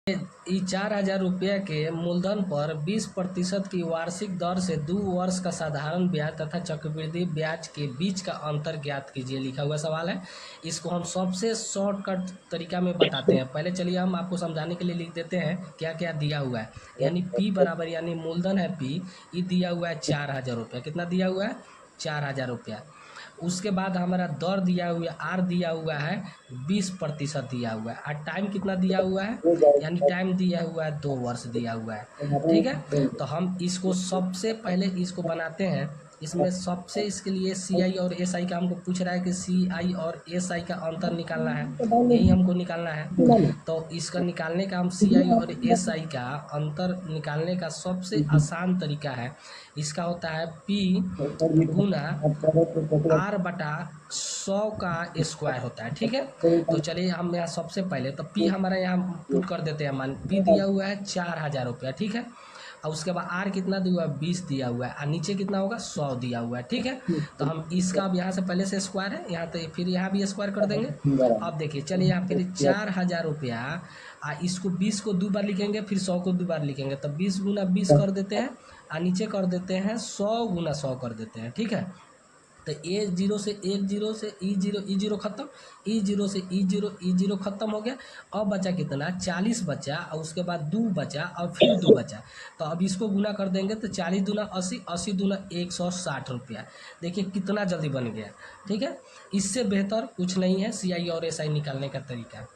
ई 4,000 रुपया के मूलधन पर 20% की वार्षिक दर से 2 वर्ष का साधारण ब्याज तथा चक्रवृद्धि ब्याज के बीच का अंतर ज्ञात कीजिए, लिखा हुआ सवाल है। इसको हम सबसे शॉर्टकट तरीका में बताते हैं। पहले चलिए हम आपको समझाने के लिए लिख देते हैं क्या क्या दिया हुआ है। यानी P बराबर, यानी मूलधन है P, ये दिया हुआ है 4,000 रुपया। कितना दिया हुआ है? 4,000 रुपया। उसके बाद हमारा दर दिया हुआ है, आर दिया हुआ है 20% दिया हुआ है, और टाइम कितना दिया हुआ है? यानी टाइम दिया हुआ है 2 वर्ष दिया हुआ है। ठीक है, तो हम इसको सबसे पहले इसको बनाते हैं। इसमें सबसे इसके लिए CI और SI का हमको पूछ रहा है कि CI और SI का अंतर निकालना है, यही हमको निकालना है। तो इसका निकालने का हम CI और SI का अंतर निकालने का सबसे आसान तरीका है, इसका होता है P गुना R बटा 100 का स्क्वायर होता है। ठीक है, तो चलिए हम यहाँ सबसे पहले तो P हमारा यहाँ पुट कर देते हैं। मान P दिया हुआ है 4,000 रुपया। ठीक है, और उसके बाद R कितना दिया हुआ है? 20 दिया हुआ है, और नीचे कितना होगा? 100 दिया हुआ है। ठीक है, तो हम इसका अब यहाँ से पहले से स्क्वायर है, यहाँ तो फिर यहाँ भी स्क्वायर कर देंगे। अब देखिए, चलिए यहाँ फिर 4,000 रुपया, इसको 20 को 2 बार लिखेंगे, फिर 100 को 2 बार लिखेंगे, तो 20 गुना 20 कर देते हैं, और नीचे कर देते हैं 100 गुना 100 कर देते हैं। ठीक है, तो A0 से 10 से E0 खत्म, E0 से E0 खत्म हो गया। अब बचा कितना? 40 बचा, और उसके बाद 2 बचा, और फिर 2 बचा। तो अब इसको गुना कर देंगे तो 40 दूना 80, 80 दूना 160 रुपया। देखिए कितना जल्दी बन गया। ठीक है, इससे बेहतर कुछ नहीं है CI और SI निकालने का तरीका।